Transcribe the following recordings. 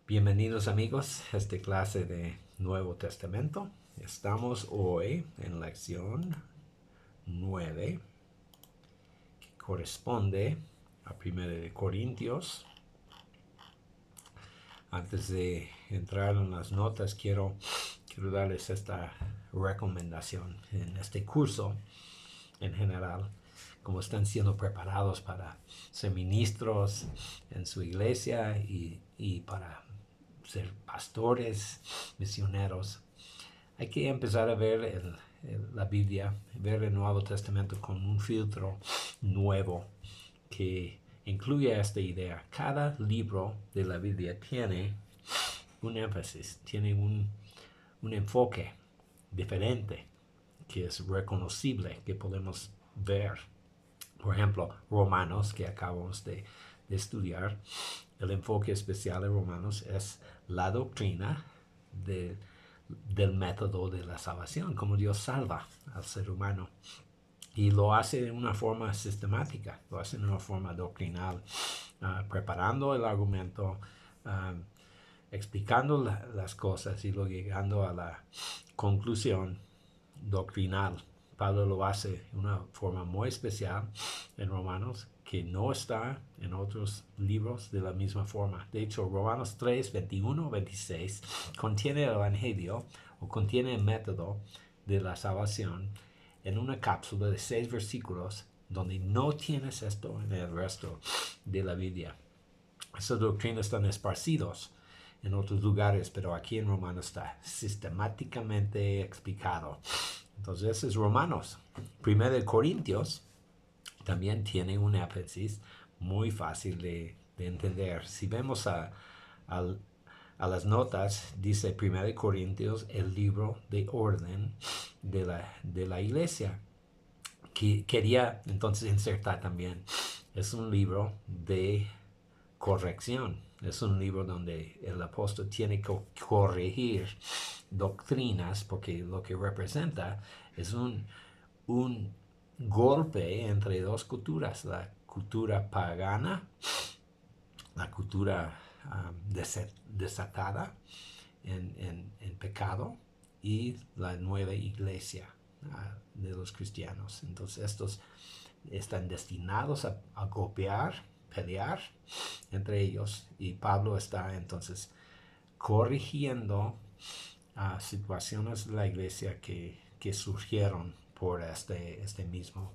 Bienvenidos amigos a esta clase de Nuevo Testamento. Estamos hoy en lección 9, que corresponde a 1 de Corintios. Antes de entrar en las notas, quiero darles esta recomendación en este curso en general, como están siendo preparados para ser ministros en su iglesia y para ser pastores, misioneros. Hay que empezar a ver la Biblia, ver el Nuevo Testamento con un filtro nuevo que incluye esta idea. Cada libro de la Biblia tiene un énfasis, tiene un enfoque diferente que es reconocible, que podemos ver. Por ejemplo, Romanos, que acabamos de estudiar, el enfoque especial de Romanos es la doctrina del método de la salvación, como Dios salva al ser humano. Y lo hace de una forma sistemática, lo hace de una forma doctrinal, preparando el argumento, explicando las cosas y luego llegando a la conclusión doctrinal. Pablo lo hace de una forma muy especial en Romanos, que no está en otros libros de la misma forma. De hecho, Romanos 3, 21, 26 contiene el Evangelio o contiene el método de la salvación en una cápsula de 6 versículos donde no tienes esto en el resto de la Biblia. Esas doctrinas están esparcidos en otros lugares, pero aquí en Romanos está sistemáticamente explicado. Entonces, ese es Romanos. 1 de Corintios también tiene un énfasis muy fácil de entender. Si vemos a las notas, dice 1 de Corintios, el libro de orden de la iglesia. Que quería entonces insertar también. Es un libro de corrección. Es un libro donde el apóstol tiene que corregir doctrinas, porque lo que representa es un golpe entre dos culturas, la cultura pagana, la cultura desatada en pecado, y la nueva iglesia de los cristianos. Entonces estos están destinados a golpear, pelear entre ellos, y Pablo está entonces corrigiendo situaciones de la iglesia que surgieron por este mismo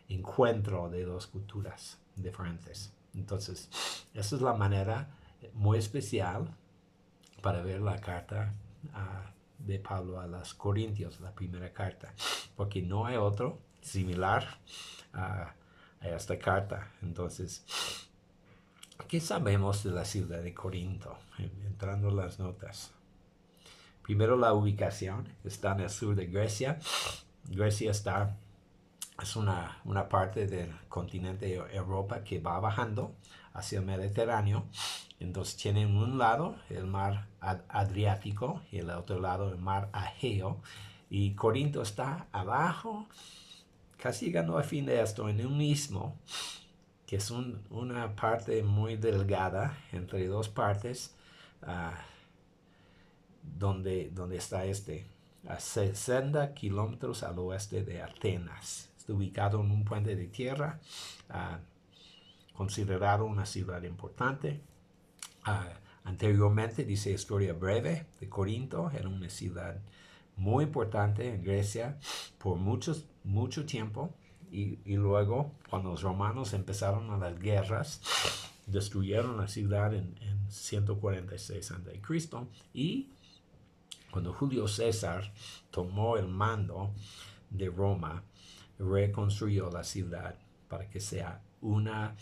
encuentro de dos culturas diferentes. Entonces, esa es la manera muy especial para ver la carta de Pablo a los Corintios, la primera carta, porque no hay otro similar a esta carta. Entonces, ¿qué sabemos de la ciudad de Corinto? Entrando en las notas. Primero, la ubicación. Está en el sur de Grecia. Grecia es una parte del continente de Europa que va bajando hacia el Mediterráneo. Entonces tiene en un lado el mar Adriático y el otro lado el mar Egeo. Y Corinto está abajo, casi llegando al fin de esto, en un istmo, que es una parte muy delgada entre dos partes, donde está a 60 kilómetros al oeste de Atenas. Está ubicado en un puente de tierra, considerado una ciudad importante. Anteriormente, dice historia breve de Corinto, era una ciudad muy importante en Grecia por mucho tiempo, y luego cuando los romanos empezaron a las guerras, destruyeron la ciudad en 146 a.C. y cuando Julio César tomó el mando de Roma, reconstruyó la ciudad para que sea una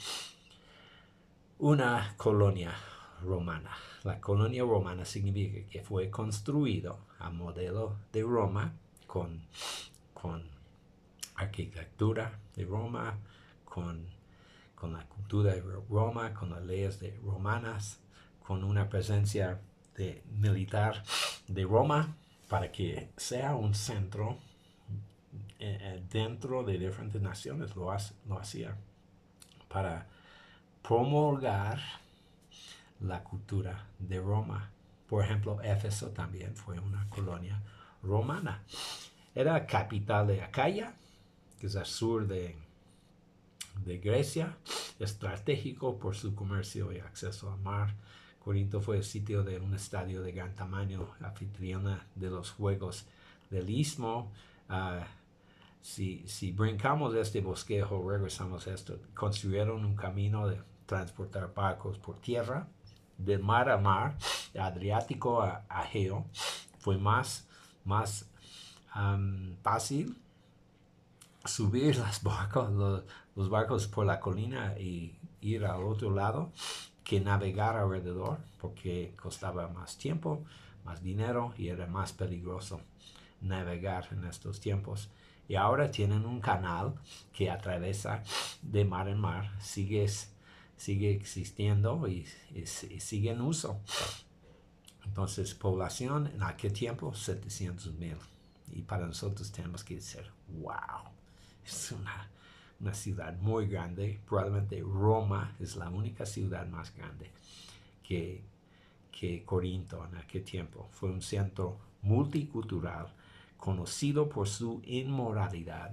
colonia romana. La colonia romana significa que fue construido a modelo de Roma, con arquitectura de Roma, con la cultura de Roma, con las leyes romanas, con una presencia militar de Roma, para que sea un centro dentro de diferentes naciones. Lo hacía para promulgar la cultura de Roma. Por ejemplo, Éfeso también fue una colonia romana. Era capital de Acaya, que es al sur de Grecia, estratégico por su comercio y acceso al mar. Corinto fue el sitio de un estadio de gran tamaño, anfitriona de los Juegos del Istmo. Si brincamos de este bosquejo, regresamos a esto. Construyeron un camino de transportar barcos por tierra, de mar a mar, de Adriático a Egeo. Fue más fácil subir los barcos por la colina y ir al otro lado que navegar alrededor, porque costaba más tiempo, más dinero y era más peligroso navegar en estos tiempos. Y ahora tienen un canal que atraviesa de mar en mar, sigue existiendo y sigue en uso. Entonces, población en aquel tiempo, 700,000. Y para nosotros tenemos que decir, wow, es una ciudad muy grande. Probablemente Roma es la única ciudad más grande que Corinto en aquel tiempo. Fue un centro multicultural, conocido por su inmoralidad.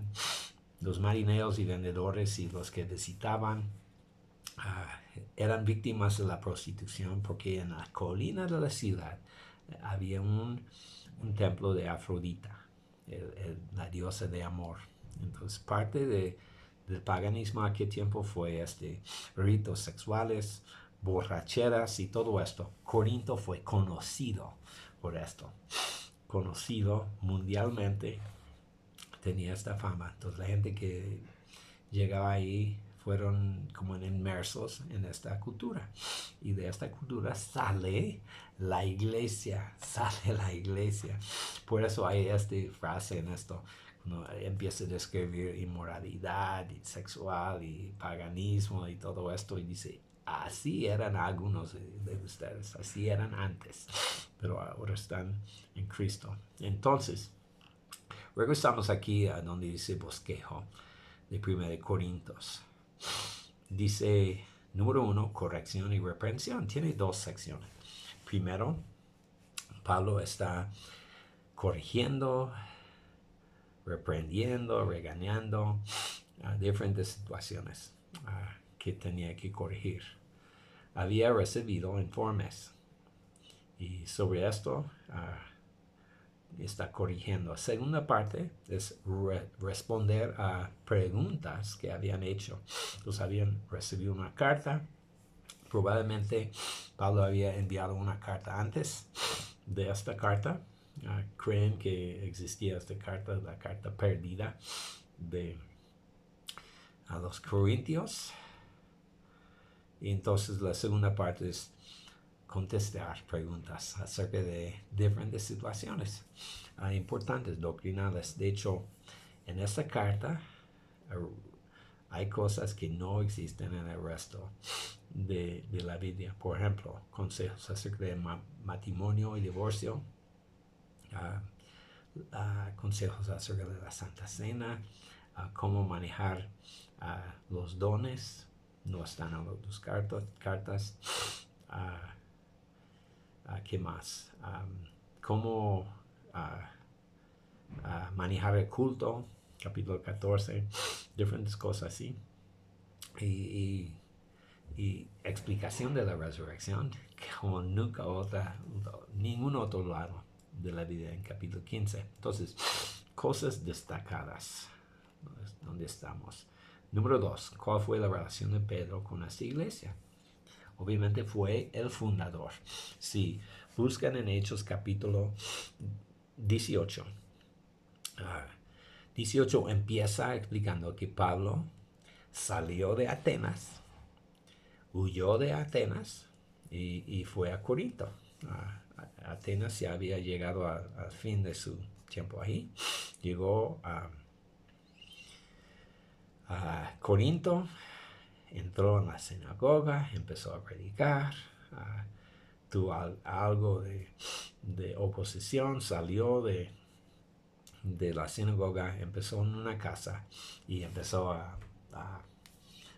Los marineros y vendedores y los que visitaban eran víctimas de la prostitución, porque en la colina de la ciudad había un templo de Afrodita, la diosa de amor. Entonces parte del paganismo a aquel tiempo fue ritos sexuales, borracheras y todo esto. Corinto fue conocido por esto, conocido mundialmente, tenía esta fama. Entonces la gente que llegaba ahí fueron como inmersos en esta cultura. Y de esta cultura sale la iglesia, Por eso hay esta frase en esto, cuando empieza a describir inmoralidad sexual y paganismo y todo esto, y dice, así eran algunos de ustedes, así eran antes, pero ahora están en Cristo. Entonces, regresamos aquí a donde dice bosquejo de 1 Corintios. Dice, número 1, corrección y reprensión. Tiene dos secciones. Primero, Pablo está corrigiendo, reprendiendo, regañando diferentes situaciones que tenía que corregir. Había recibido informes y sobre esto está corrigiendo. La segunda parte es responder a preguntas que habían hecho. Entonces habían recibido una carta. Probablemente Pablo había enviado una carta antes de esta carta. Creen que existía esta carta, la carta perdida a los Corintios. Y entonces la segunda parte es contestar preguntas acerca de diferentes situaciones importantes, doctrinales. De hecho, en esta carta hay cosas que no existen en el resto de la Biblia. Por ejemplo, consejos acerca de matrimonio y divorcio, consejos acerca de la Santa Cena, cómo manejar los dones, no están en las dos cartas. ¿Qué más? Cómo manejar el culto, capítulo 14, diferentes cosas así. Y explicación de la resurrección, como nunca ningún otro lado de la Biblia en capítulo 15. Entonces, cosas destacadas, donde estamos. Número 2, ¿cuál fue la relación de Pedro con esta iglesia? Obviamente fue el fundador. Si buscan en Hechos capítulo 18, 18 empieza explicando que Pablo salió de Atenas, huyó de Atenas y fue a Corinto. Atenas ya había llegado al fin de su tiempo ahí. Llegó a Corinto, entró en la sinagoga, empezó a predicar, tuvo algo de oposición, salió de la sinagoga, empezó en una casa y empezó a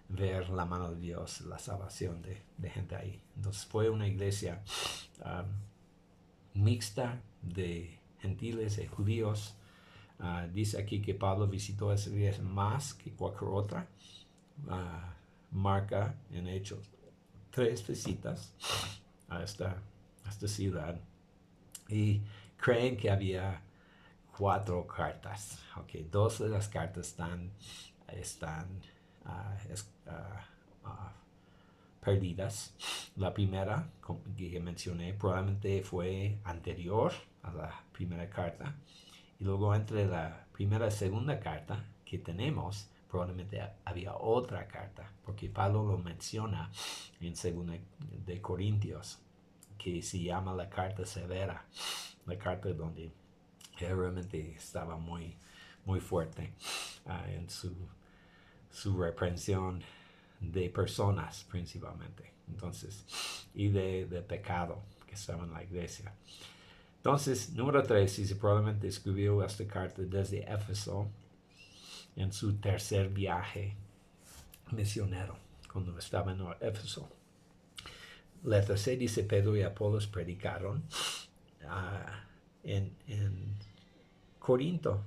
ver la mano de Dios, la salvación de gente ahí. Entonces fue una iglesia mixta de gentiles y judíos. Dice aquí que Pablo visitó esa iglesia más que cualquier otra. Marca en Hechos 3 visitas a esta ciudad y creen que había 4 cartas. Okay, 2 de las cartas están perdidas. La primera que mencioné probablemente fue anterior a la primera carta. Y luego entre la primera y segunda carta que tenemos, probablemente había otra carta, porque Pablo lo menciona en 2 de Corintios, que se llama la carta severa, la carta donde él realmente estaba muy, muy fuerte en su reprensión de personas principalmente, entonces, y de pecado que estaba en la iglesia. Entonces, número 3, dice, probablemente escribió esta carta desde Éfeso en su tercer viaje misionero, cuando estaba en Éfeso. Letra C dice, Pedro y Apolos predicaron en Corinto.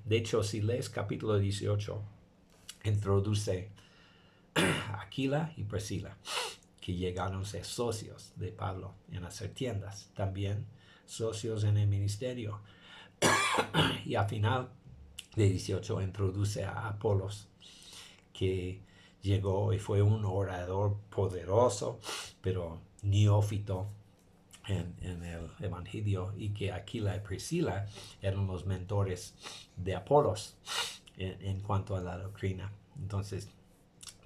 De hecho, si lees capítulo 18, introduce a Aquila y Priscila, que llegaron a ser socios de Pablo en hacer tiendas, también socios en el ministerio. Y al final de 18 introduce a Apolos, que llegó y fue un orador poderoso, pero neófito en el evangelio, y que Aquila y Priscila eran los mentores de Apolos en cuanto a la doctrina. Entonces,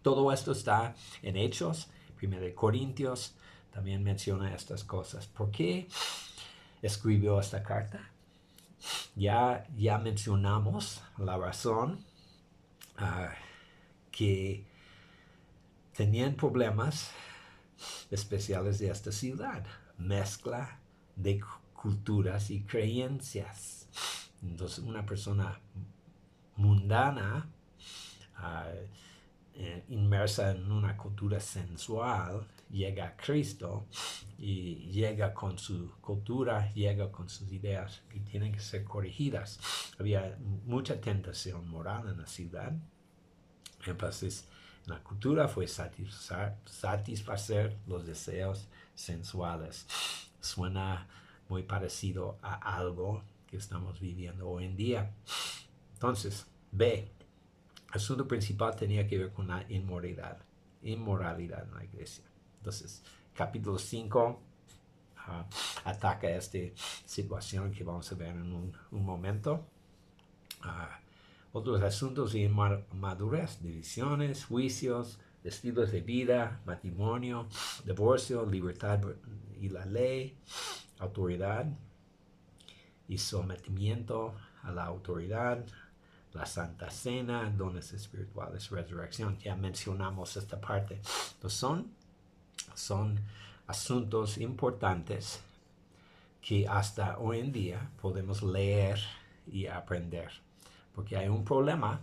todo esto está en Hechos, 1 Corintios, también menciona estas cosas. ¿Por qué escribió esta carta? Ya mencionamos la razón, que tenían problemas especiales de esta ciudad, mezcla de culturas y creencias. Entonces, una persona mundana, inmersa en una cultura sensual, llega a Cristo y llega con su cultura, llega con sus ideas, y tienen que ser corregidas. Había mucha tentación moral en la ciudad. Entonces, la cultura fue satisfacer los deseos sensuales. Suena muy parecido a algo que estamos viviendo hoy en día. Entonces, B, el asunto principal tenía que ver con la inmoralidad en la iglesia. Entonces, capítulo 5 ataca esta situación que vamos a ver en un momento. Otros asuntos de inmadurez, divisiones, juicios, estilos de vida, matrimonio, divorcio, libertad y la ley, autoridad y sometimiento a la autoridad, la Santa Cena, dones espirituales, resurrección. Ya mencionamos esta parte. Entonces son asuntos importantes que hasta hoy en día podemos leer y aprender. Porque hay un problema,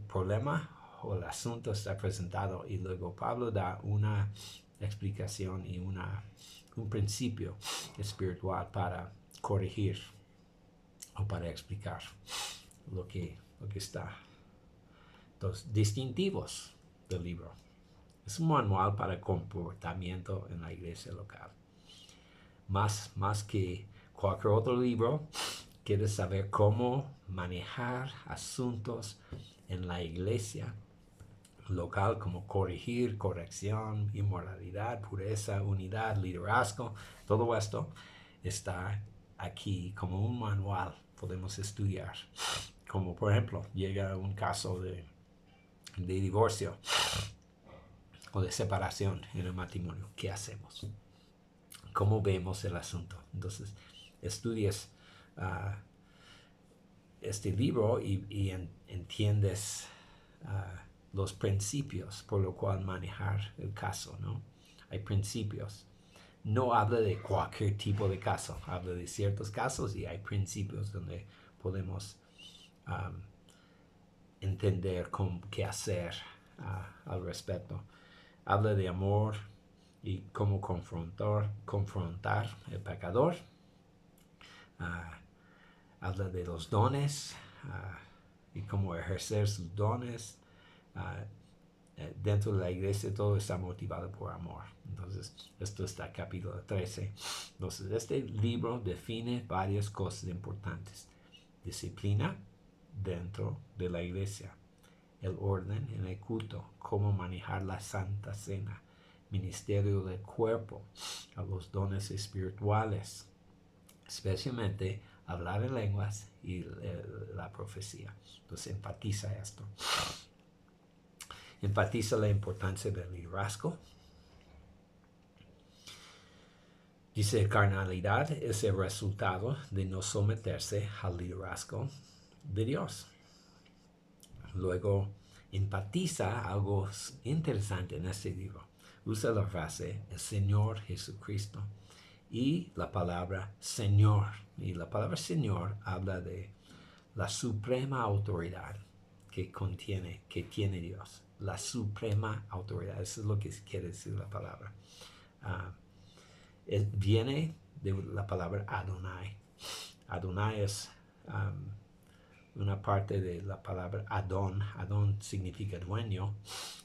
problema o el asunto está presentado, y luego Pablo da una explicación y un principio espiritual para corregir o para explicar lo que está. Los distintivos del libro. Es un manual para comportamiento en la iglesia local. Más que cualquier otro libro, quieres saber cómo manejar asuntos en la iglesia local, como corregir, corrección, inmoralidad, pureza, unidad, liderazgo. Todo esto está aquí como un manual. Podemos estudiar. Como por ejemplo, llega un caso de divorcio o de separación en el matrimonio. ¿Qué hacemos? ¿Cómo vemos el asunto? Entonces, estudias este libro y entiendes los principios por lo cual manejar el caso, ¿no? Hay principios. No habla de cualquier tipo de caso, habla de ciertos casos, y hay principios donde podemos entender qué hacer al respecto. Habla de amor y cómo confrontar el pecador. Habla de los dones y cómo ejercer sus dones. Dentro de la iglesia todo está motivado por amor. Entonces, esto está capítulo 13. Entonces, este libro define varias cosas importantes. Disciplina dentro de la iglesia, el orden en el culto, cómo manejar la Santa Cena, ministerio del cuerpo, a los dones espirituales, especialmente hablar en lenguas y la profecía. Entonces enfatiza esto. Enfatiza la importancia del liderazgo. Dice, carnalidad es el resultado de no someterse al liderazgo de Dios. Luego, enfatiza algo interesante en este libro. Usa la frase, el Señor Jesucristo, y la palabra Señor. Y la palabra Señor habla de la suprema autoridad que tiene Dios. La suprema autoridad, eso es lo que quiere decir la palabra. Viene de la palabra Adonai. Adonai es una parte de la palabra Adón. Adón significa dueño.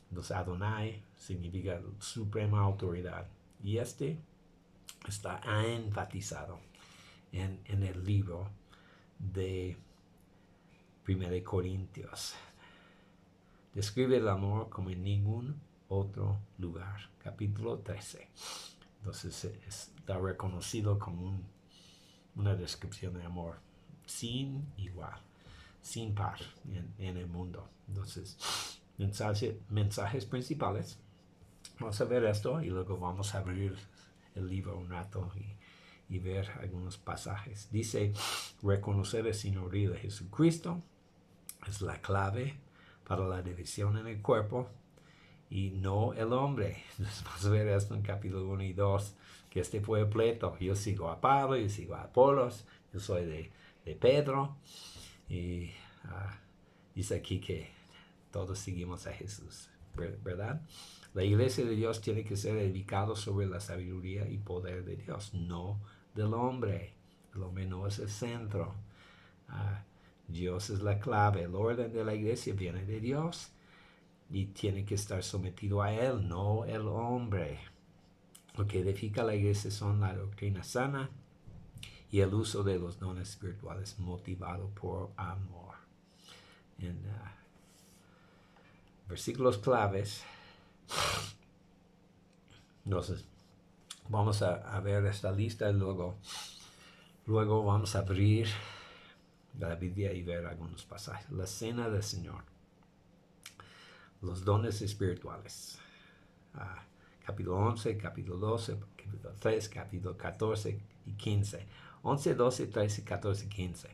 Entonces Adonai significa suprema autoridad. Y este está enfatizado en el libro de 1 Corintios. Describe el amor como en ningún otro lugar. Capítulo 13. Entonces está reconocido como una descripción de amor sin igual, sin par en el mundo. Entonces, mensajes principales. Vamos a ver esto y luego vamos a abrir el libro un rato y ver algunos pasajes. Dice, reconocer el señorío de Jesucristo es la clave para la división en el cuerpo y no el hombre. Entonces, vamos a ver esto en capítulo 1 y 2, que este fue el pleito. Yo sigo a Pablo, yo sigo a Apolos, yo soy de Pedro. Y dice aquí que todos seguimos a Jesús, ¿verdad? La iglesia de Dios tiene que ser edificada sobre la sabiduría y poder de Dios, no del hombre. El hombre no es el centro. Dios es la clave. El orden de la iglesia viene de Dios y tiene que estar sometido a Él, no el hombre. Lo que edifica la iglesia son la doctrina sana y el uso de los dones espirituales motivado por amor. En versículos claves, entonces vamos a ver esta lista y luego vamos a abrir la Biblia y ver algunos pasajes. La cena del Señor, los dones espirituales, capítulo 11, capítulo 12, capítulo 3, capítulo 14 y 15. 11, 12, 13, 14 y 15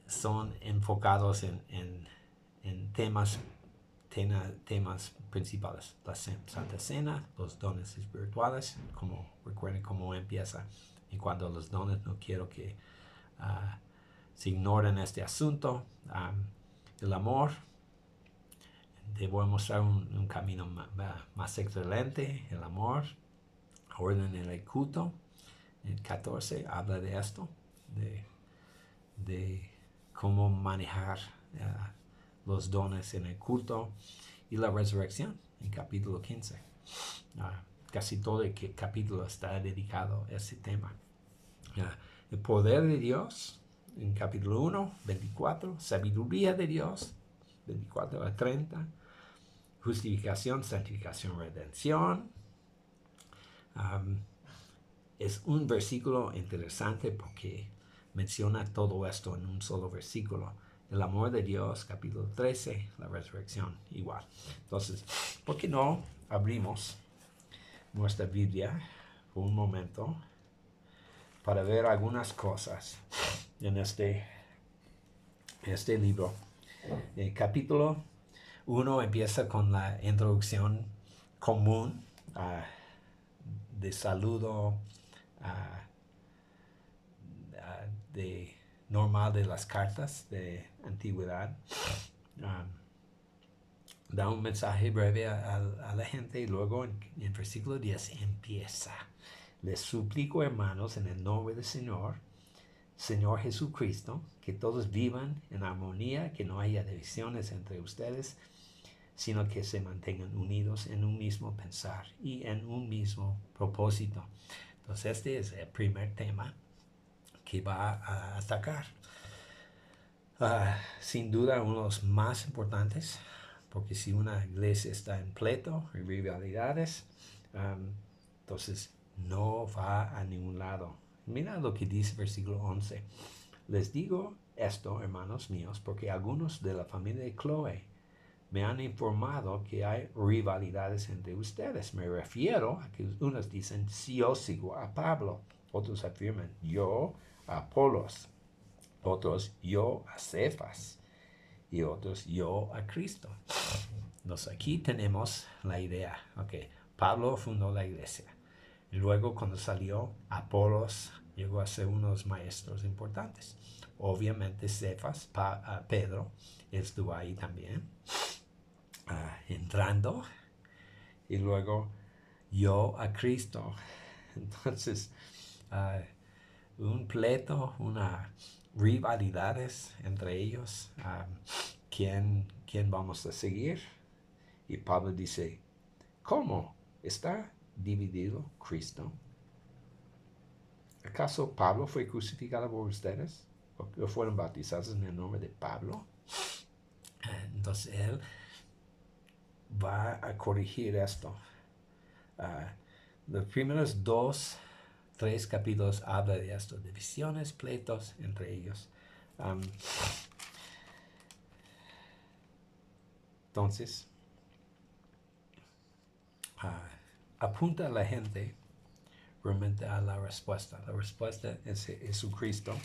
son enfocados en temas principales. La Santa Cena, los dones espirituales, recuerden cómo empieza. Y cuando los dones, no quiero que se ignoren este asunto. El amor, debo mostrar un camino más excelente. El amor, orden en el culto. El 14 habla de esto, de cómo manejar los dones en el culto, y la resurrección en capítulo 15. Casi todo el capítulo está dedicado a ese tema. El poder de Dios en capítulo 1, 24, sabiduría de Dios, 24 a 30, justificación, santificación, redención. Es un versículo interesante porque menciona todo esto en un solo versículo. El amor de Dios, capítulo 13, la resurrección, igual. Entonces, ¿por qué no abrimos nuestra Biblia por un momento para ver algunas cosas en este libro? El capítulo 1 empieza con la introducción común de saludo, de normal de las cartas de antigüedad. Da un mensaje breve a la gente y luego en versículo 10 empieza. Les suplico, hermanos, en el nombre del Señor Jesucristo, que todos vivan en armonía, que no haya divisiones entre ustedes, sino que se mantengan unidos en un mismo pensar y en un mismo propósito. Entonces este es el primer tema que va a atacar. Sin duda uno de los más importantes, porque si una iglesia está en pleito y rivalidades, entonces no va a ningún lado. Mira lo que dice versículo 11. Les digo esto, hermanos míos, porque algunos de la familia de Chloe me han informado que hay rivalidades entre ustedes. Me refiero a que unos dicen, si yo sigo a Pablo, otros afirman, yo a Apolos, otros yo a Cefas y otros yo a Cristo. Entonces aquí tenemos la idea. Okay. Pablo fundó la iglesia. Y luego cuando salió, Apolos llegó a ser uno de los maestros importantes. Obviamente Cefas, Pedro, estuvo ahí también, entrando. Y luego yo a Cristo. Entonces, un pleito, una rivalidades entre ellos. ¿Quién vamos a seguir? Y Pablo dice, ¿cómo está dividido Cristo? ¿Acaso Pablo fue crucificado por ustedes? ¿O fueron bautizados en el nombre de Pablo? Entonces él va a corregir esto. Los primeros 3 capítulos habla de esto, divisiones, pleitos entre ellos. Entonces, apunta a la gente realmente a la respuesta. La respuesta es Jesucristo.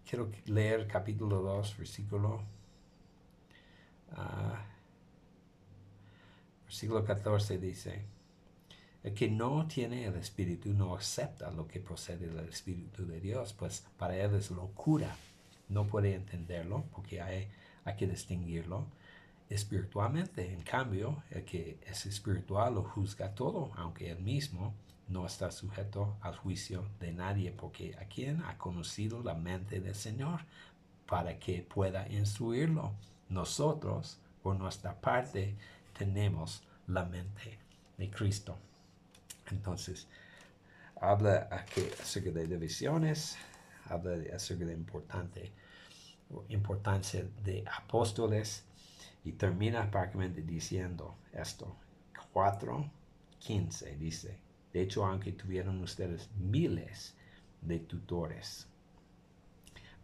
Quiero leer capítulo 2, versículo 14 dice, el que no tiene el Espíritu no acepta lo que procede del Espíritu de Dios, pues para él es locura. No puede entenderlo porque hay que distinguirlo espiritualmente. En cambio, el que es espiritual lo juzga todo, aunque él mismo no está sujeto al juicio de nadie, porque a quien ha conocido la mente del Señor para que pueda instruirlo. Nosotros, por nuestra parte, tenemos la mente de Cristo. Entonces, habla acerca de divisiones, habla acerca de importancia de apóstoles y termina prácticamente diciendo esto. 4:15 dice, de hecho, aunque tuvieron ustedes miles de tutores,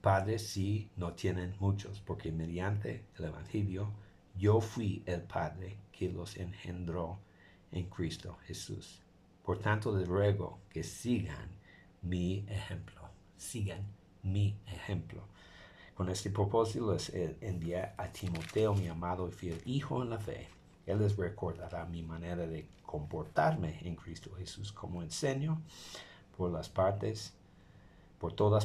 padres sí no tienen muchos, porque mediante el Evangelio yo fui el Padre que los engendró en Cristo Jesús. Por tanto, les ruego que sigan mi ejemplo. Sigan mi ejemplo. Con este propósito les envié a Timoteo, mi amado y fiel hijo en la fe. Él les recordará mi manera de comportarme en Cristo Jesús, como enseño por todas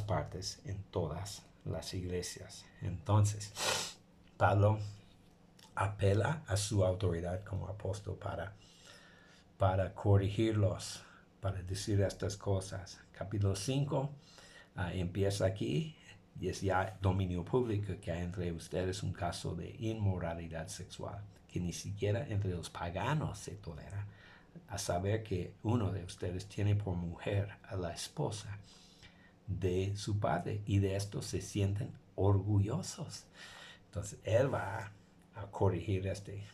partes, en todas las iglesias. Entonces, Pablo apela a su autoridad como apóstol para corregirlos, para decir estas cosas. Capítulo 5 empieza aquí y es ya dominio público que hay entre ustedes un caso de inmoralidad sexual que ni siquiera entre los paganos se tolera, a saber que uno de ustedes tiene por mujer a la esposa de su padre y de esto se sienten orgullosos. Entonces él va a corregir este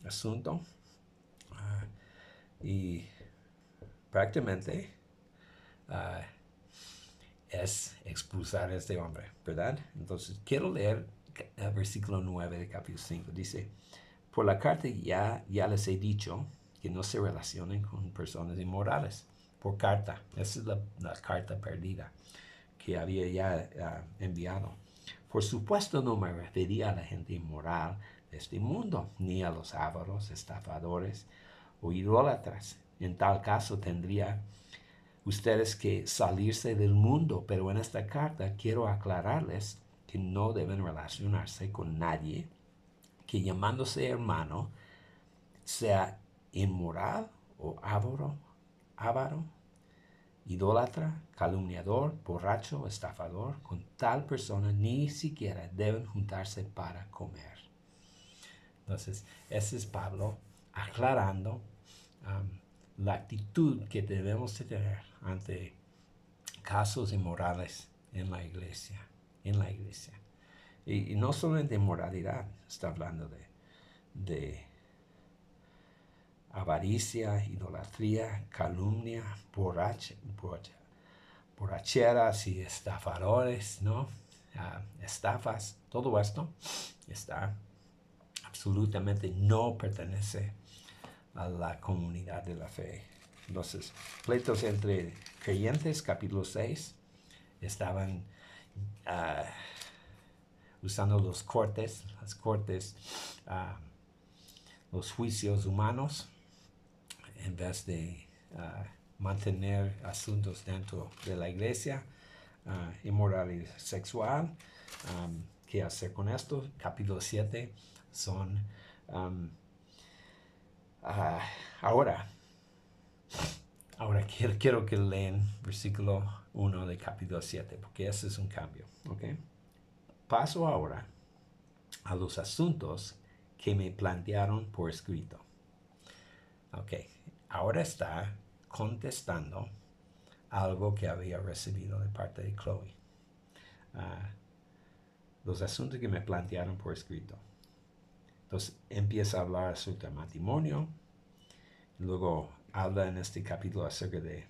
asunto y prácticamente es expulsar a este hombre, ¿verdad? Entonces quiero leer el versículo 9 de capítulo 5. Dice, por la carta ya les he dicho que no se relacionen con personas inmorales. Por carta, esa es la carta perdida que había ya enviado. Por supuesto no me refería a la gente inmoral de este mundo, ni a los ávaros, estafadores o idólatras. En tal caso tendría ustedes que salirse del mundo, pero en esta carta quiero aclararles que no deben relacionarse con nadie que llamándose hermano sea inmoral o avaro, idólatra, calumniador, borracho, estafador. Con tal persona ni siquiera deben juntarse para comer. Entonces, ese es Pablo aclarando la actitud que debemos tener ante casos inmorales en la iglesia. Y no solamente inmoralidad, está hablando de avaricia, idolatría, calumnia, borracheras y estafadores, ¿no? Estafas, todo esto está absolutamente no pertenece a la comunidad de la fe. Entonces, pleitos entre creyentes, capítulo 6, estaban usando las cortes, los juicios humanos, en vez de mantener asuntos dentro de la iglesia, inmoralidad sexual. ¿Qué hacer con esto? Capítulo 7 son ahora quiero que lean versículo 1 de capítulo 7, porque ese es un cambio. ¿Okay? Paso ahora a los asuntos que me plantearon por escrito. Ok, ahora está contestando algo que había recibido de parte de Chloe. Los asuntos que me plantearon por escrito. Entonces empieza a hablar acerca del matrimonio. Luego habla en este capítulo acerca de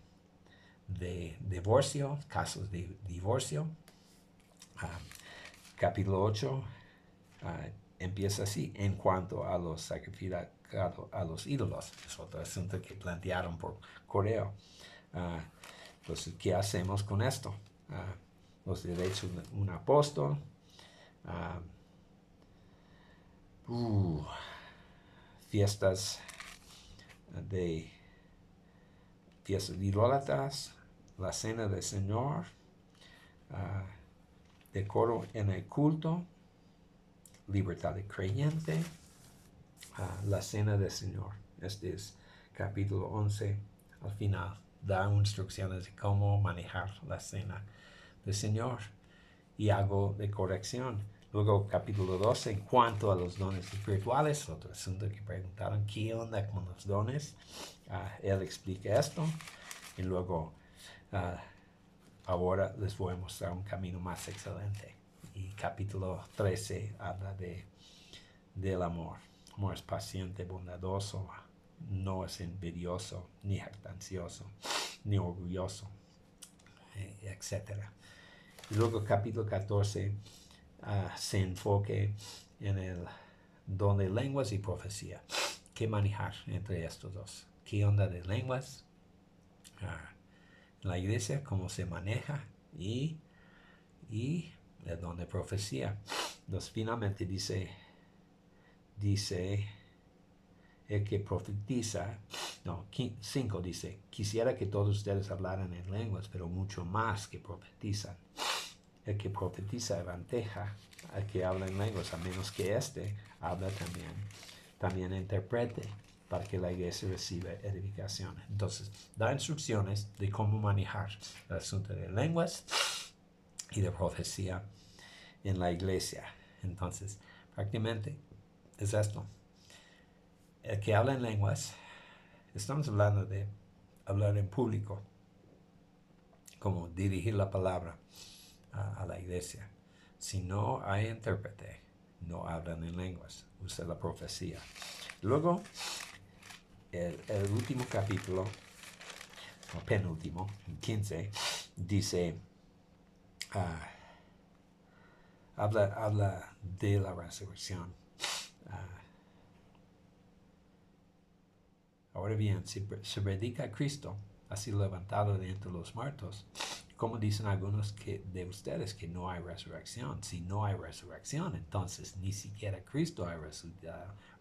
divorcio, casos de divorcio. Capítulo 8 empieza así, en cuanto a los sacrificios a los ídolos. Es otro asunto que plantearon por correo. Entonces, ¿qué hacemos con esto? Los derechos de un apóstol. Fiestas de idólatras, la cena del Señor, decoro en el culto, libertad de creyente, la cena del Señor. Este es capítulo 11, al final, da instrucciones de cómo manejar la cena del Señor y algo de corrección. Luego, capítulo 12, en cuanto a los dones espirituales, otro asunto que preguntaron, ¿qué onda con los dones? Él explica esto. Y luego, ahora les voy a mostrar un camino más excelente. Y capítulo 13 habla del amor. Amor es paciente, bondadoso, no es envidioso, ni jactancioso, ni orgulloso, etc. Y luego capítulo 14 se enfoque en el don de lenguas y profecía. ¿Qué manejar entre estos dos? ¿Qué onda de lenguas? La iglesia, cómo se maneja y el don de profecía. Entonces finalmente dice el que profetiza, 5 dice, quisiera que todos ustedes hablaran en lenguas, pero mucho más que profetizan. El que profetiza avanteja al que habla en lenguas, a menos que éste habla también interprete, para que la iglesia reciba edificación. Entonces, da instrucciones de cómo manejar el asunto de lenguas y de profecía en la iglesia. Entonces, prácticamente es esto. El que habla en lenguas, estamos hablando de hablar en público, como dirigir la palabra a la iglesia. Si no hay intérprete, no hablan en lenguas, usa la profecía. Luego, el último capítulo, o penúltimo, 15, dice, habla de la resurrección. Ahora bien, si se predica a Cristo, ha sido levantado de entre los muertos, como dicen algunos de ustedes que no hay resurrección. Si no hay resurrección, entonces ni siquiera Cristo ha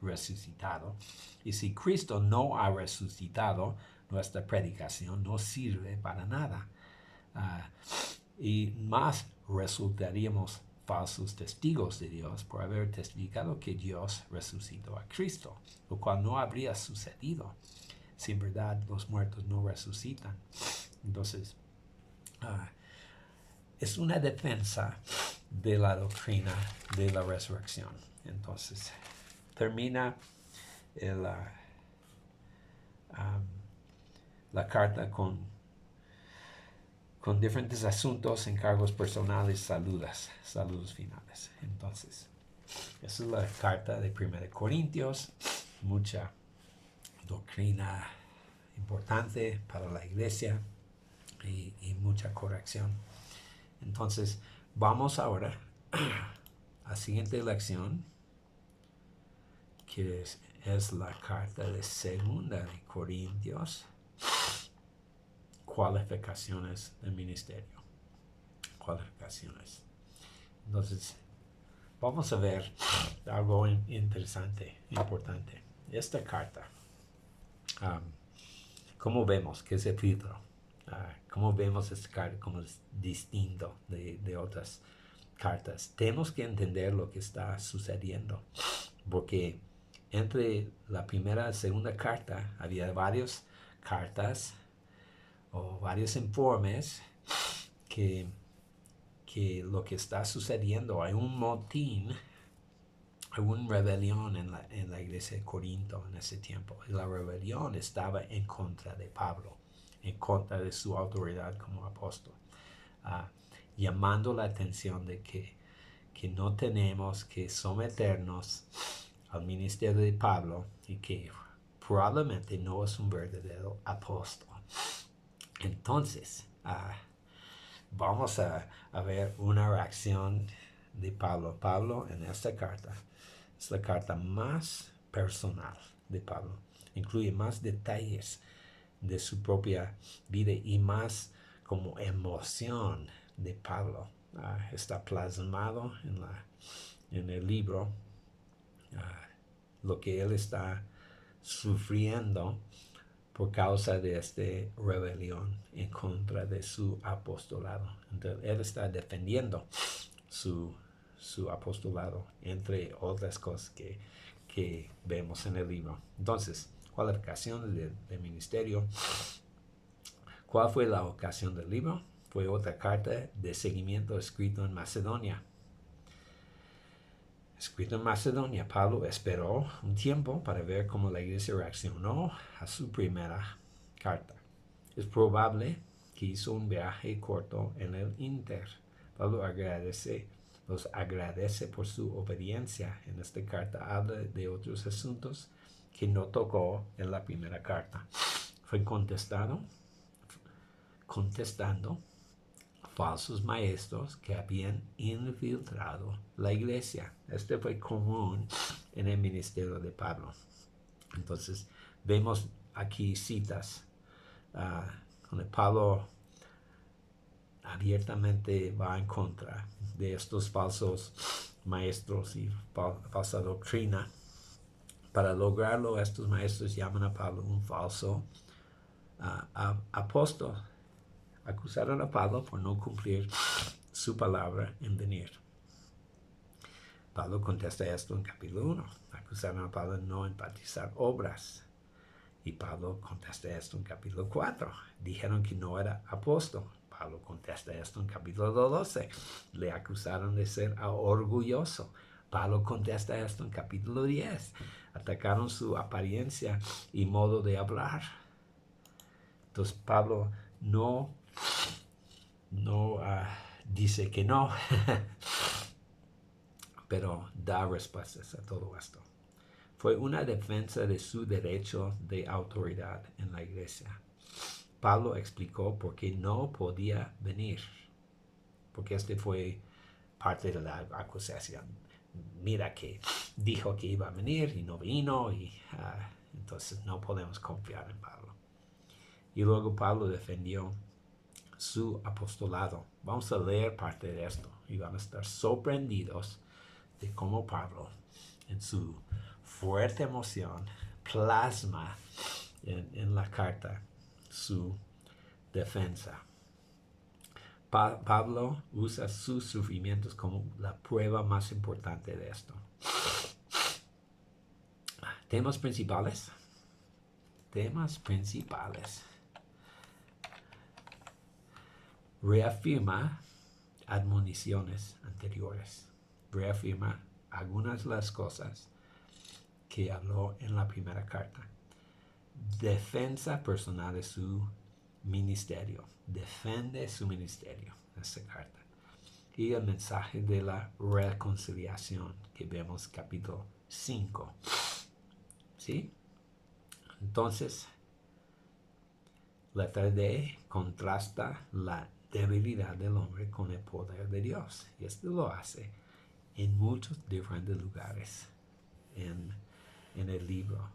resucitado. Y si Cristo no ha resucitado, nuestra predicación no sirve para nada. Y más resultaríamos falsos testigos de Dios por haber testificado que Dios resucitó a Cristo, lo cual no habría sucedido si en verdad los muertos no resucitan. Entonces, es una defensa de la doctrina de la resurrección. Entonces, termina la carta con diferentes asuntos, encargos personales, saludos finales. Entonces, esa es la carta de 1 Corintios, mucha doctrina importante para la iglesia y mucha corrección. Entonces, vamos ahora a la siguiente lección, que es la carta de 2 de Corintios, cualificaciones del ministerio. Cualificaciones. Entonces, vamos a ver algo interesante, importante. Esta carta, ¿cómo vemos que es el filtro? ¿Cómo vemos esta carta como es distinto de otras cartas? Tenemos que entender lo que está sucediendo, porque entre la primera y segunda carta había varias cartas o varios informes que lo que está sucediendo, hay un motín, hay una rebelión en la iglesia de Corinto en ese tiempo. Y la rebelión estaba en contra de Pablo, en contra de su autoridad como apóstol, llamando la atención de que no tenemos que someternos al ministerio de Pablo y que probablemente no es un verdadero apóstol. Entonces, vamos a ver una reacción de Pablo. Pablo en esta carta es la carta más personal de Pablo. Incluye más detalles de su propia vida y más como emoción de Pablo. Está plasmado en el libro lo que él está sufriendo por causa de esta rebelión en contra de su apostolado. Entonces, él está defendiendo su apostolado, entre otras cosas que vemos en el libro. Entonces, cualificaciones del ministerio. ¿Cuál fue la ocasión del libro? Fue otra carta de seguimiento escrito en Macedonia. Escrito en Macedonia, Pablo esperó un tiempo para ver cómo la iglesia reaccionó a su primera carta. Es probable que hizo un viaje corto en el inter. Pablo los agradece por su obediencia. En esta carta habla de otros asuntos que no tocó en la primera carta. Fue contestando falsos maestros que habían infiltrado la iglesia. Este fue común en el ministerio de Pablo. Entonces, vemos aquí citas donde Pablo abiertamente va en contra de estos falsos maestros y falsa doctrina. Para lograrlo, estos maestros llaman a Pablo un falso apóstol. Acusaron a Pablo por no cumplir su palabra en venir. Pablo contesta esto en capítulo 1. Acusaron a Pablo de no enfatizar obras. Y Pablo contesta esto en capítulo 4. Dijeron que no era apóstol. Pablo contesta esto en capítulo 12. Le acusaron de ser orgulloso. Pablo contesta esto en capítulo 10. Atacaron su apariencia y modo de hablar. Entonces Pablo no dice que no, pero da respuestas a todo esto. Fue una defensa de su derecho de autoridad en la iglesia. Pablo explicó por qué no podía venir, porque este fue parte de la acusación. Mira que dijo que iba a venir y no vino, y entonces no podemos confiar en Pablo. Y luego Pablo defendió su apostolado. Vamos a leer parte de esto y van a estar sorprendidos de cómo Pablo, en su fuerte emoción, plasma en la carta su defensa. Pablo usa sus sufrimientos como la prueba más importante de esto. Temas principales. Temas principales. Reafirma admoniciones anteriores. Reafirma algunas de las cosas que habló en la primera carta. Defensa personal de su ministerio. Defiende su ministerio en esta carta. Y el mensaje de la reconciliación que vemos capítulo 5. ¿Sí? Entonces, letra D contrasta la debilidad del hombre con el poder de Dios. Y esto lo hace en muchos diferentes lugares en el libro.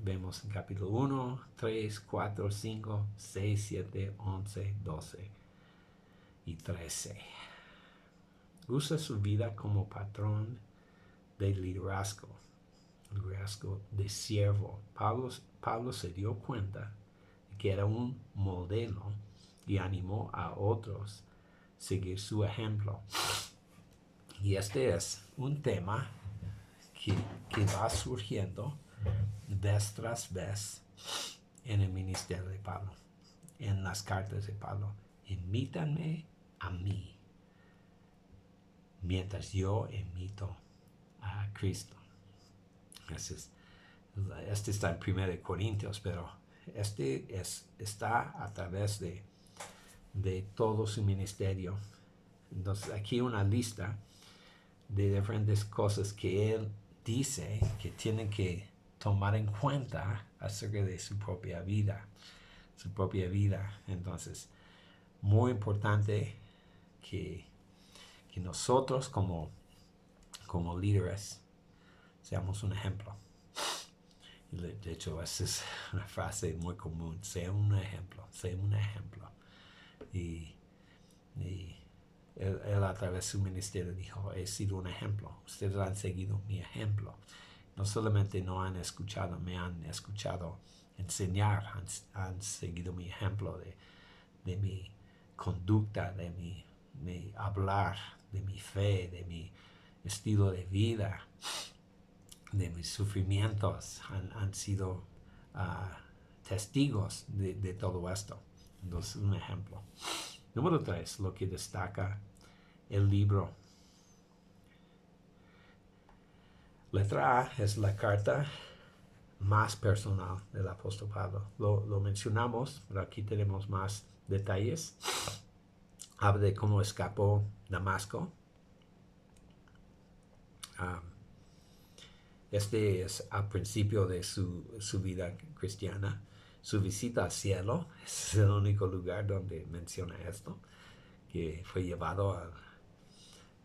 Vemos en capítulo 1, 3, 4, 5, 6, 7, 11, 12 y 13. Usa su vida como patrón de liderazgo de siervo. Pablo se dio cuenta de que era un modelo y animó a otros a seguir su ejemplo. Y este es un tema que va surgiendo vez tras vez en el ministerio de Pablo, en las cartas de Pablo. Imítanme a mí, mientras yo imito a Cristo. Este está en 1 Corintios, pero está a través de todo su ministerio. Entonces aquí una lista de diferentes cosas que él dice que tienen que tomar en cuenta acerca de su propia vida. Entonces, muy importante que nosotros como líderes seamos un ejemplo. De hecho, esa es una frase muy común. Sea un ejemplo. Y él a través de su ministerio dijo, he sido un ejemplo. Ustedes han seguido mi ejemplo. No solamente no han escuchado, me han escuchado enseñar, han seguido mi ejemplo de mi conducta, de mi hablar, de mi fe, de mi estilo de vida, de mis sufrimientos. Han sido testigos de todo esto. Entonces, un ejemplo. Número 3, lo que destaca el libro. Letra A es la carta más personal del apóstol Pablo. Lo mencionamos, pero aquí tenemos más detalles. Habla de cómo escapó Damasco. Este es al principio de su vida cristiana. Su visita al cielo, es el único lugar donde menciona esto, que fue llevado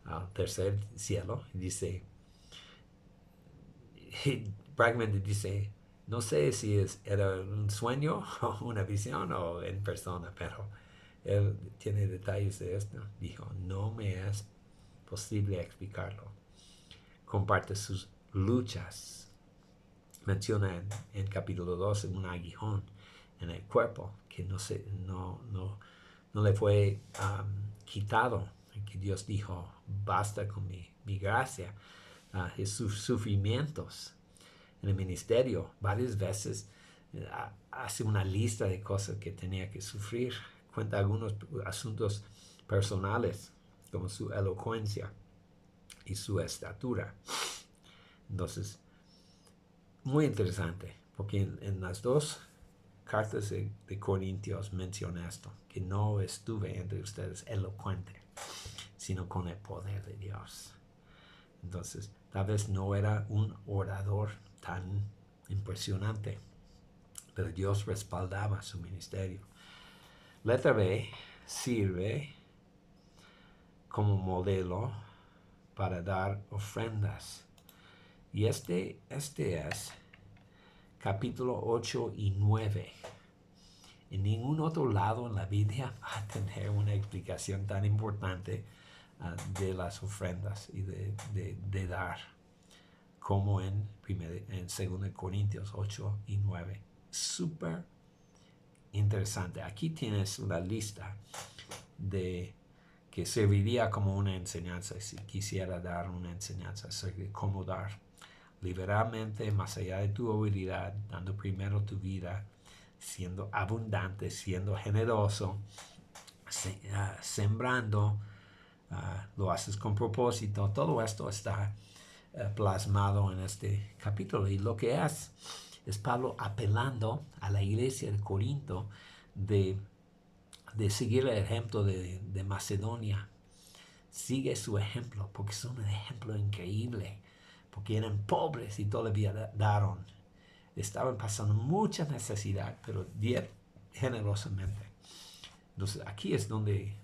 al tercer cielo. Dice, prácticamente dice, no sé si era un sueño o una visión o en persona, pero él tiene detalles de esto. Dijo, no me es posible explicarlo. Comparte sus luchas. Menciona en capítulo 2 un aguijón en el cuerpo que no le fue quitado. Que Dios dijo, basta con mi gracia. Sus sufrimientos en el ministerio, varias veces hace una lista de cosas que tenía que sufrir. Cuenta algunos asuntos personales, como su elocuencia y su estatura. Entonces, muy interesante, porque en las dos cartas de Corintios menciona esto, que no estuve entre ustedes elocuente, sino con el poder de Dios. Entonces, tal vez no era un orador tan impresionante, pero Dios respaldaba su ministerio. Letra B sirve como modelo para dar ofrendas. Y este es capítulo 8 y 9. En ningún otro lado en la Biblia va a tener una explicación tan importante de las ofrendas y de dar, como en 2 Corintios 8 y 9. Súper interesante. Aquí tienes una lista de que serviría como una enseñanza si quisiera dar una enseñanza sobre cómo dar liberalmente, más allá de tu habilidad, dando primero tu vida, siendo abundante, siendo generoso, sembrando, lo haces con propósito. Todo esto está plasmado en este capítulo. Y lo que es Pablo apelando a la iglesia de Corinto de seguir el ejemplo de Macedonia. Sigue su ejemplo, porque son un ejemplo increíble, porque eran pobres y todavía daron. Estaban pasando mucha necesidad, pero dieron generosamente. Entonces aquí es donde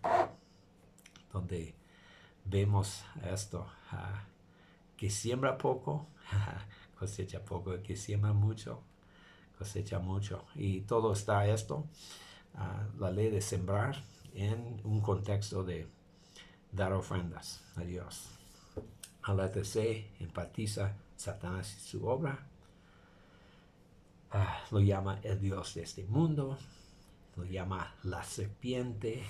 vemos esto, que siembra poco, cosecha poco, que siembra mucho, cosecha mucho. Y todo está esto, la ley de sembrar en un contexto de dar ofrendas a Dios. A la tercera enfatiza Satanás y su obra. Lo llama el Dios de este mundo. Lo llama la serpiente.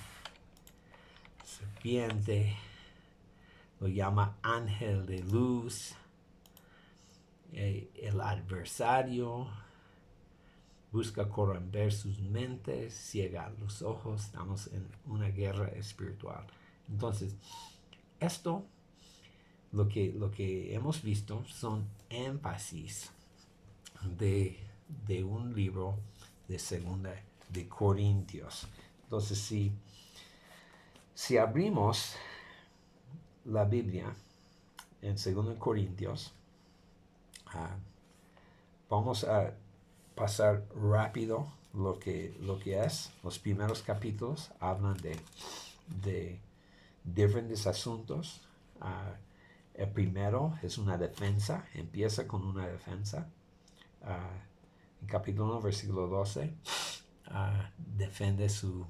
Lo llama ángel de luz. El adversario busca corromper sus mentes, ciegar los ojos. Estamos en una guerra espiritual. Entonces, esto, lo que hemos visto son énfasis de un libro de segunda de Corintios. Entonces, si abrimos la Biblia en 2 Corintios, vamos a pasar rápido lo que es. Los primeros capítulos hablan de diferentes asuntos. El primero es una defensa, empieza con una defensa. En capítulo 1, versículo 12, defiende su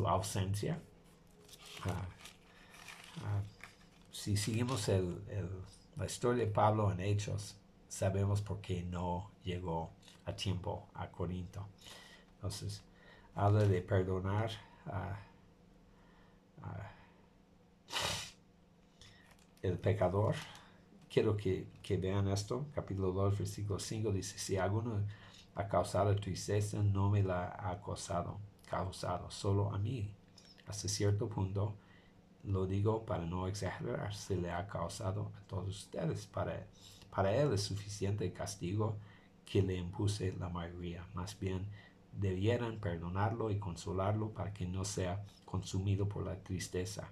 ausencia. Si seguimos la historia de Pablo en Hechos, sabemos por qué no llegó a tiempo a Corinto. Entonces, habla de perdonar el pecador. Quiero que vean esto. Capítulo 2, versículo 5 dice: si alguno ha causado tristeza, no me la ha causado, solo a mí. Hasta cierto punto, lo digo para no exagerar, se le ha causado a todos ustedes. Para él es suficiente el castigo que le impuse la mayoría. Más bien, debieran perdonarlo y consolarlo para que no sea consumido por la tristeza.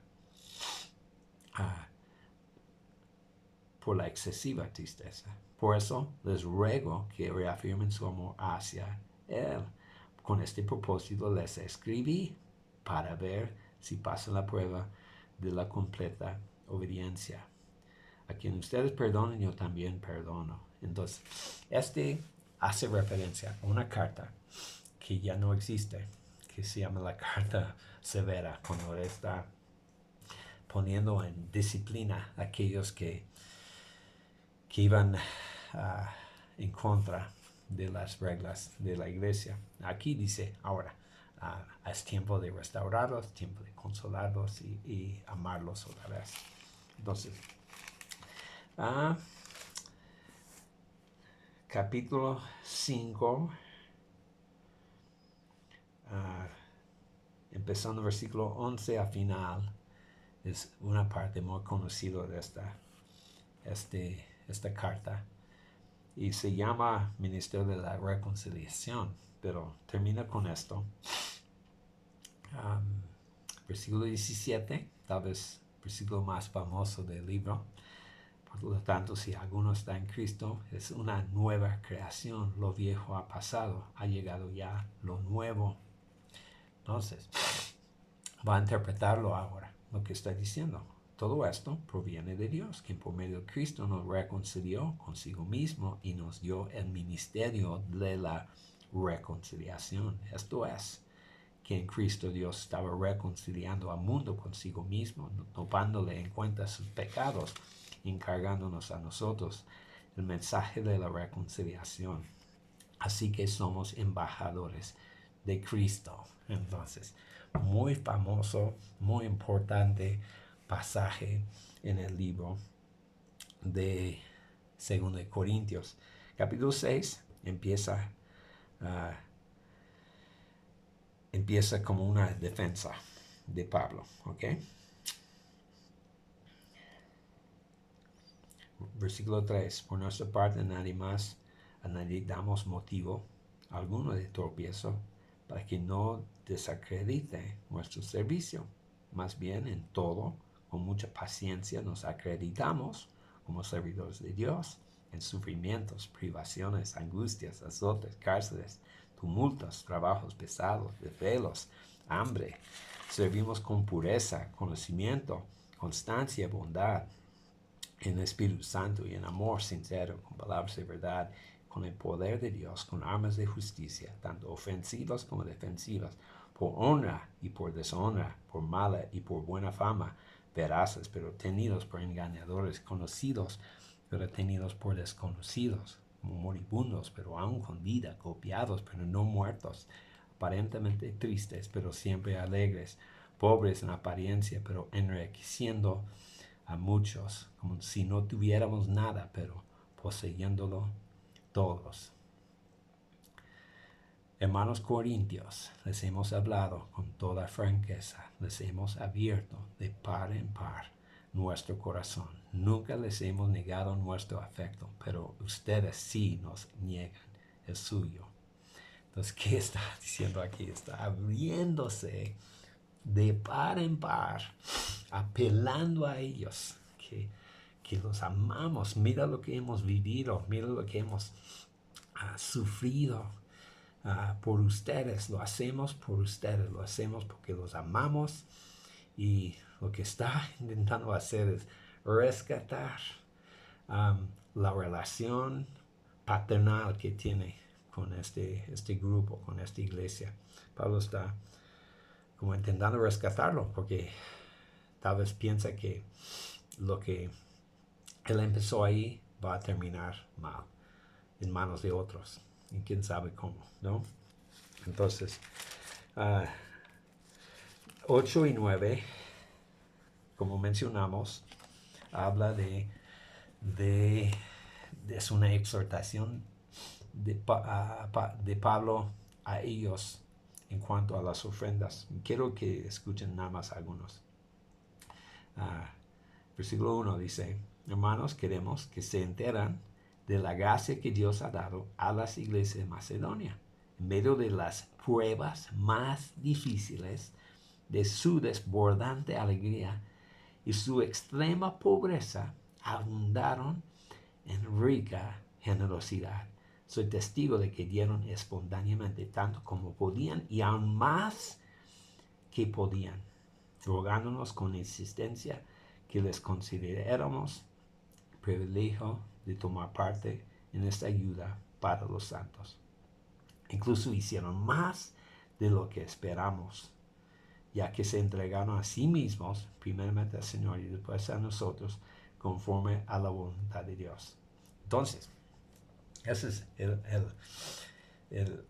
Por la excesiva tristeza. Por eso les ruego que reafirmen su amor hacia Él. Con este propósito les escribí para ver si pasan la prueba de la completa obediencia. A quien ustedes perdonen, yo también perdono. Entonces, este hace referencia a una carta que ya no existe, que se llama la carta severa, cuando está poniendo en disciplina a aquellos que iban en contra de las reglas de la iglesia. Aquí dice ahora, es tiempo de restaurarlos, tiempo de consolarlos y amarlos otra vez. Entonces, capítulo 5, empezando versículo 11 a final, es una parte muy conocida de esta carta, y se llama Ministerio de la Reconciliación, pero termina con esto. Versículo 17, tal vez versículo más famoso del libro. Por lo tanto, si alguno está en Cristo, es una nueva creación. Lo viejo ha pasado, ha llegado ya lo nuevo. Entonces, va a interpretarlo ahora, lo que está diciendo. Todo esto proviene de Dios, quien por medio de Cristo nos reconcilió consigo mismo y nos dio el ministerio de la reconciliación. Esto es, que en Cristo Dios estaba reconciliando al mundo consigo mismo, no tomándole en cuenta sus pecados, encargándonos a nosotros el mensaje de la reconciliación. Así que somos embajadores de Cristo. Entonces, muy famoso, muy importante pasaje en el libro de 2 de Corintios. Capítulo 6 empieza como una defensa de Pablo, ¿ok? Versículo 3. Por nuestra parte, a nadie damos motivo alguno de tropiezo para que no desacredite nuestro servicio. Más bien, en todo, con mucha paciencia nos acreditamos como servidores de Dios, en sufrimientos, privaciones, angustias, azotes, cárceles, tumultos, trabajos pesados, desvelos, hambre. Servimos con pureza, conocimiento, constancia, bondad, en el Espíritu Santo y en amor sincero, con palabras de verdad, con el poder de Dios, con armas de justicia, tanto ofensivas como defensivas, por honra y por deshonra, por mala y por buena fama, veraces, pero tenidos por engañadores, conocidos, pero tenidos por desconocidos, como moribundos, pero aún con vida, golpeados, pero no muertos, aparentemente tristes, pero siempre alegres, pobres en apariencia, pero enriqueciendo a muchos, como si no tuviéramos nada, pero poseyéndolo todos. Hermanos corintios, les hemos hablado con toda franqueza, les hemos abierto de par en par nuestro corazón. Nunca les hemos negado nuestro afecto, pero ustedes sí nos niegan el suyo. Entonces, ¿qué está diciendo aquí? Está abriéndose de par en par, apelando a ellos, que los amamos. Mira lo que hemos vivido, mira lo que hemos sufrido por ustedes. Lo hacemos por ustedes, lo hacemos porque los amamos, y lo que está intentando hacer es rescatar la relación paternal que tiene con este grupo, con esta iglesia. Pablo está como intentando rescatarlo, porque tal vez piensa que lo que él empezó ahí va a terminar mal, en manos de otros, y quién sabe cómo, ¿no? Entonces, 8 y 9, como mencionamos, habla es una exhortación de Pablo a ellos en cuanto a las ofrendas. Quiero que escuchen nada más algunos. Versículo 1 dice: hermanos, queremos que se enteran de la gracia que Dios ha dado a las iglesias de Macedonia, en medio de las pruebas más difíciles, de su desbordante alegría y su extrema pobreza, abundaron en rica generosidad. Soy testigo de que dieron espontáneamente tanto como podían, y aún más que podían, rogándonos con insistencia que les consideráramos privilegio de tomar parte en esta ayuda para los santos. Incluso hicieron más de lo que esperamos, ya que se entregaron a sí mismos, primeramente al Señor y después a nosotros, conforme a la voluntad de Dios. Entonces, ese es el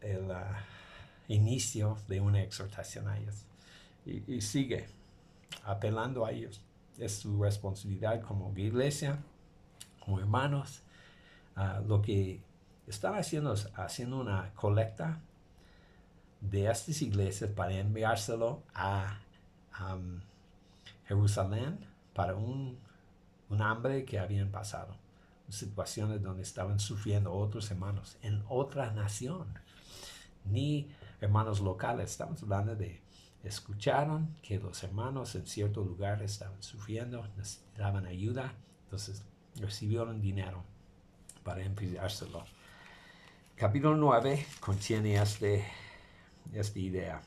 inicio de una exhortación a ellos. Y sigue apelando a ellos. Es su responsabilidad como iglesia, como hermanos. Lo que están haciendo es haciendo una colecta de estas iglesias para enviárselo a Jerusalén para un hambre que habían pasado, situaciones donde estaban sufriendo otros hermanos en otra nación, ni hermanos locales. Estamos hablando de escucharon que los hermanos en cierto lugar estaban sufriendo, necesitaban ayuda, entonces recibieron dinero para enviárselo. Capítulo 9 contiene esta idea.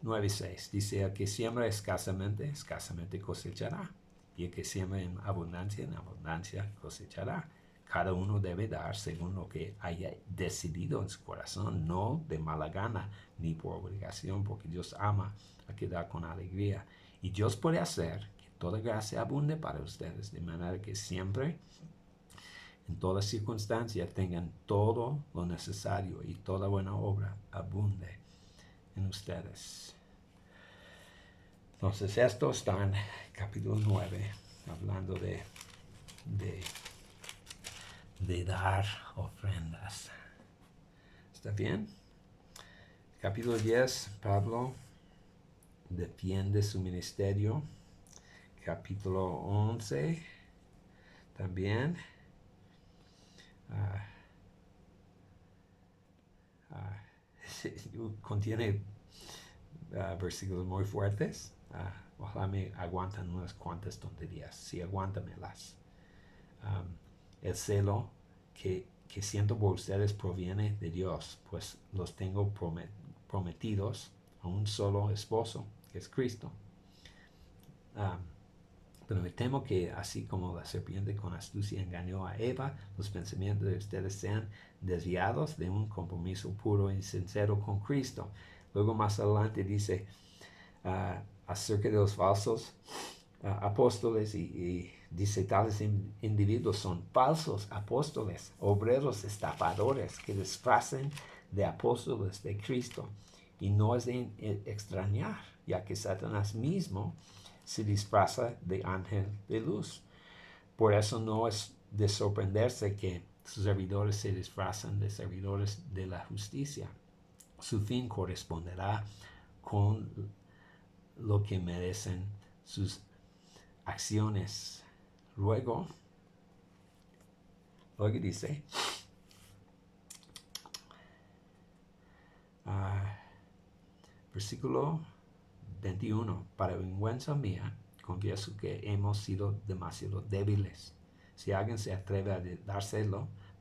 9:6 dice: el que siembra escasamente, escasamente cosechará, y el que siembra en abundancia cosechará. Cada uno debe dar según lo que haya decidido en su corazón, no de mala gana ni por obligación, porque Dios ama a que da con alegría. Y Dios puede hacer que toda gracia abunde para ustedes, de manera que siempre, en toda circunstancia, tengan todo lo necesario y toda buena obra abunde en ustedes. Entonces, esto está en capítulo 9, hablando de dar ofrendas. ¿Está bien? Capítulo 10, Pablo defiende su ministerio. Capítulo 11, también. Contiene versículos muy fuertes. Ojalá me aguantan unas cuantas tonterías. Sí, aguántamelas. El celo que siento por ustedes proviene de Dios, pues los tengo prometidos a un solo esposo, que es Cristo. Pero me temo que así como la serpiente con astucia engañó a Eva, los pensamientos de ustedes sean desviados de un compromiso puro y sincero con Cristo. Luego más adelante dice acerca de los falsos apóstoles y dice tales individuos son falsos apóstoles, obreros estafadores que disfrazan de apóstoles de Cristo. Y no es de extrañar, ya que Satanás mismo se disfraza de ángel de luz. Por eso no es de sorprenderse que sus servidores se disfrazan de servidores de la justicia. Su fin corresponderá con lo que merecen sus acciones. Luego dice, versículo 21, para vergüenza mía, confieso que hemos sido demasiado débiles. Si alguien se atreve a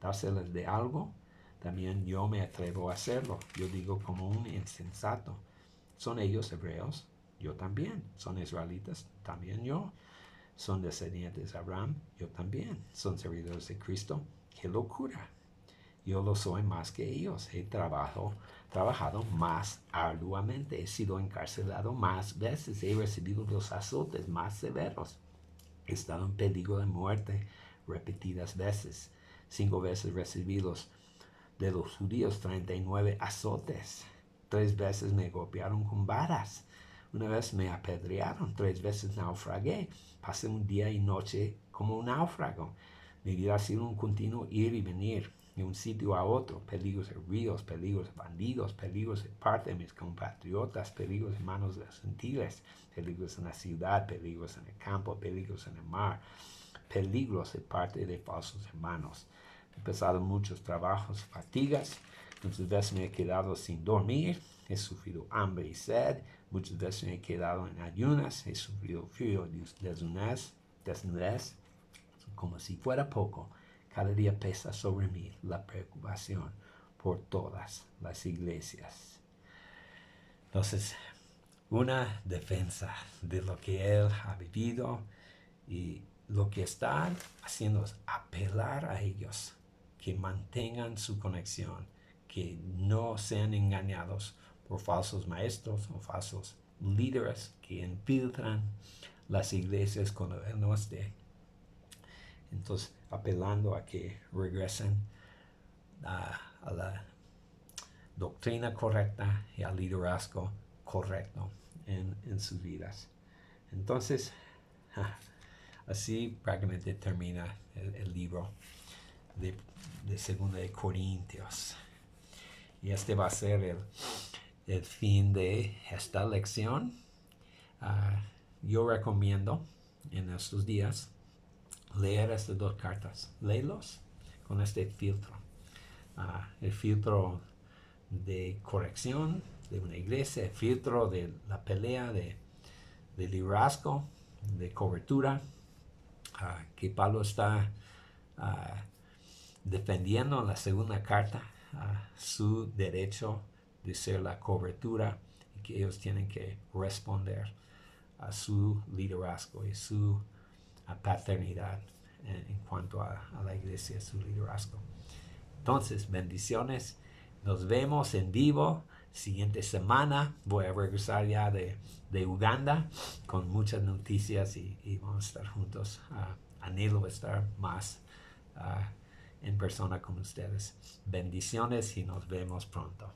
dárseles de algo, también yo me atrevo a hacerlo. Yo digo como un insensato. ¿Son ellos hebreos? Yo también. ¿Son israelitas? También yo. ¿Son descendientes de Abraham? Yo también. ¿Son servidores de Cristo? ¡Qué locura! Yo lo soy más que ellos. He trabajado más arduamente. He sido encarcelado más veces. He recibido los azotes más severos. He estado en peligro de muerte repetidas veces. 5 veces recibidos de los judíos 39 azotes. 3 veces me golpearon con varas. Una vez me apedrearon. 3 veces naufragué. Pasé un día y noche como un náufrago. Mi vida ha sido un continuo ir y venir de un sitio a otro, peligros de ríos, peligros de bandidos, peligros de parte de mis compatriotas, peligros en manos de los gentiles, peligros en la ciudad, peligros en el campo, peligros en el mar, peligros de parte de falsos hermanos. He pasado muchos trabajos, fatigas, muchas veces me he quedado sin dormir, he sufrido hambre y sed, muchas veces me he quedado en ayunas, he sufrido frío, desnudez, como si fuera poco. Cada día pesa sobre mí la preocupación por todas las iglesias. Entonces, una defensa de lo que él ha vivido y lo que está haciendo es apelar a ellos que mantengan su conexión, que no sean engañados por falsos maestros o falsos líderes que infiltran las iglesias cuando él no esté. Entonces, apelando a que regresen a la doctrina correcta y al liderazgo correcto en sus vidas. Entonces, así prácticamente termina el libro de 2 de Corintios. Y este va a ser el fin de esta lección. Yo recomiendo en estos días leer estas 2 cartas. Léelos con este filtro. El filtro de corrección de una iglesia, el filtro de la pelea de liderazgo, de cobertura, que Pablo está defendiendo en la segunda carta su derecho de ser la cobertura y que ellos tienen que responder a su liderazgo y su paternidad en cuanto a la iglesia, su liderazgo. Entonces, bendiciones. Nos vemos en vivo siguiente semana voy a regresar ya de Uganda con muchas noticias y vamos a estar juntos. Anhelo estar más en persona con ustedes. Bendiciones y nos vemos pronto.